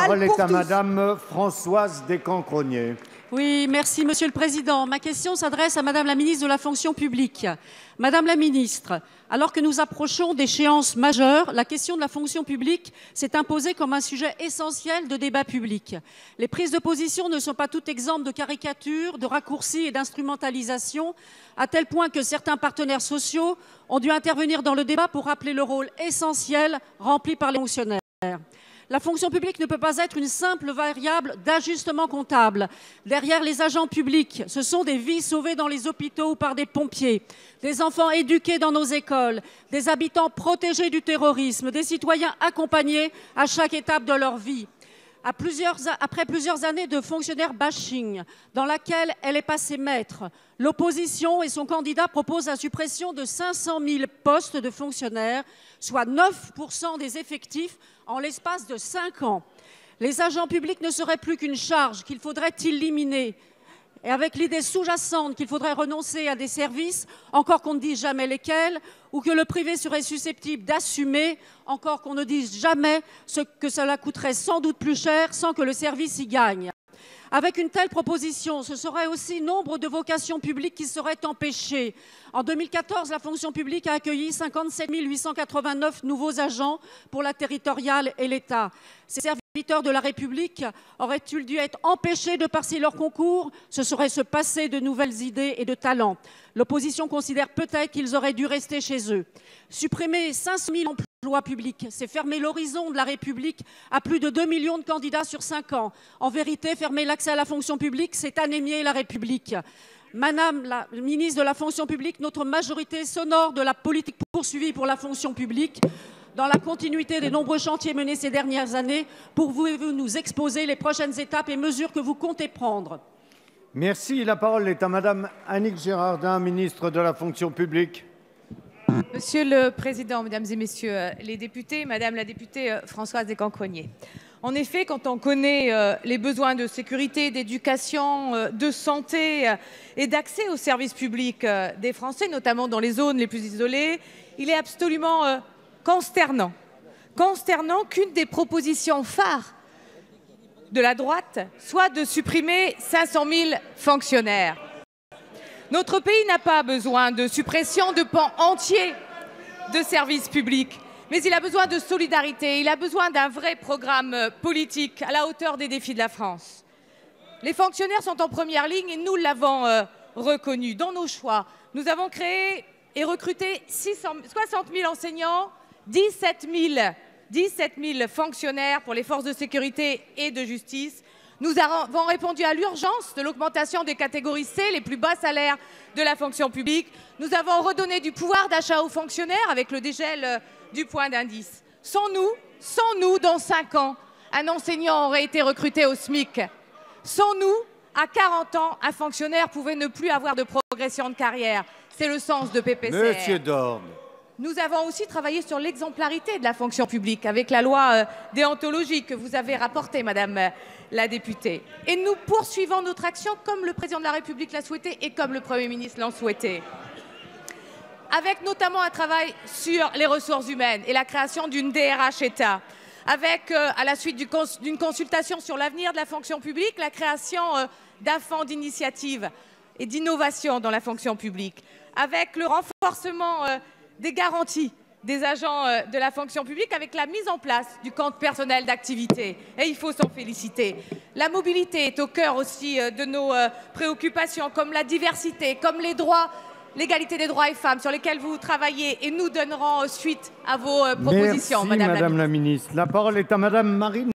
parole est à tous. Madame Françoise Descamps-Crosnier. Oui, merci Monsieur le Président. Ma question s'adresse à Madame la ministre de la fonction publique. Madame la ministre, alors que nous approchons d'échéances majeures, la question de la fonction publique s'est imposée comme un sujet essentiel de débat public. Les prises de position ne sont pas toutes exemples de caricatures, de raccourcis et d'instrumentalisation, à tel point que certains partenaires sociaux ont dû intervenir dans le débat pour rappeler le rôle essentiel rempli par les fonctionnaires. La fonction publique ne peut pas être une simple variable d'ajustement comptable. Derrière les agents publics, ce sont des vies sauvées dans les hôpitaux ou par des pompiers, des enfants éduqués dans nos écoles, des habitants protégés du terrorisme, des citoyens accompagnés à chaque étape de leur vie. Après plusieurs années de fonctionnaire bashing, dans laquelle elle est passée maître, l'opposition et son candidat proposent la suppression de 500 000 postes de fonctionnaires, soit 9% des effectifs en l'espace de 5 ans. Les agents publics ne seraient plus qu'une charge qu'il faudrait éliminer. Et avec l'idée sous-jacente qu'il faudrait renoncer à des services, encore qu'on ne dise jamais lesquels, ou que le privé serait susceptible d'assumer, encore qu'on ne dise jamais que cela coûterait sans doute plus cher sans que le service y gagne. Avec une telle proposition, ce serait aussi nombre de vocations publiques qui seraient empêchées. En 2014, la fonction publique a accueilli 57 889 nouveaux agents pour la territoriale et l'État. Ces serviteurs de la République auraient-ils dû être empêchés de passer leur concours? Ce serait se passer de nouvelles idées et de talents. L'opposition considère peut-être qu'ils auraient dû rester chez eux. Supprimer 500 000 emplois publics, c'est fermer l'horizon de la République à plus de 2 millions de candidats sur 5 ans. En vérité, fermer l'accès à la fonction publique, c'est anémier la République. Madame la ministre de la fonction publique, notre majorité sonore de la politique poursuivie pour la fonction publique, dans la continuité des nombreux chantiers menés ces dernières années, pouvez-vous nous exposer les prochaines étapes et mesures que vous comptez prendre? Merci. La parole est à Madame Annick Girardin, ministre de la fonction publique. Monsieur le Président, Mesdames et Messieurs les députés, Madame la députée Françoise Descamps-Crosnier. En effet, quand on connaît les besoins de sécurité, d'éducation, de santé et d'accès aux services publics des Français, notamment dans les zones les plus isolées, il est absolument consternant qu'une des propositions phares de la droite soit de supprimer 500 000 fonctionnaires. Notre pays n'a pas besoin de suppression de pans entiers de services publics, mais il a besoin de solidarité, il a besoin d'un vrai programme politique à la hauteur des défis de la France. Les fonctionnaires sont en première ligne et nous l'avons reconnu dans nos choix. Nous avons créé et recruté 60 000 enseignants, 17 000 fonctionnaires pour les forces de sécurité et de justice. Nous avons répondu à l'urgence de l'augmentation des catégories C, les plus bas salaires de la fonction publique. Nous avons redonné du pouvoir d'achat aux fonctionnaires avec le dégel du point d'indice. Sans nous, dans 5 ans, un enseignant aurait été recruté au SMIC. Sans nous, à 40 ans, un fonctionnaire pouvait ne plus avoir de progression de carrière. C'est le sens de PPCR. Monsieur Dorn. Nous avons aussi travaillé sur l'exemplarité de la fonction publique avec la loi déontologie que vous avez rapportée, Madame la députée. Et nous poursuivons notre action comme le Président de la République l'a souhaité et comme le Premier ministre l'a souhaité. Avec notamment un travail sur les ressources humaines et la création d'une DRH État. Avec, à la suite d'une consultation sur l'avenir de la fonction publique, la création d'un fonds d'initiative et d'innovation dans la fonction publique. Avec le renforcement des garanties des agents de la fonction publique avec la mise en place du compte personnel d'activité. Et il faut s'en féliciter. La mobilité est au cœur aussi de nos préoccupations, comme la diversité, comme les droits, l'égalité des droits et femmes sur lesquels vous travaillez. Et nous donnerons suite à vos propositions, Merci, Madame la ministre. La parole est à Madame Marine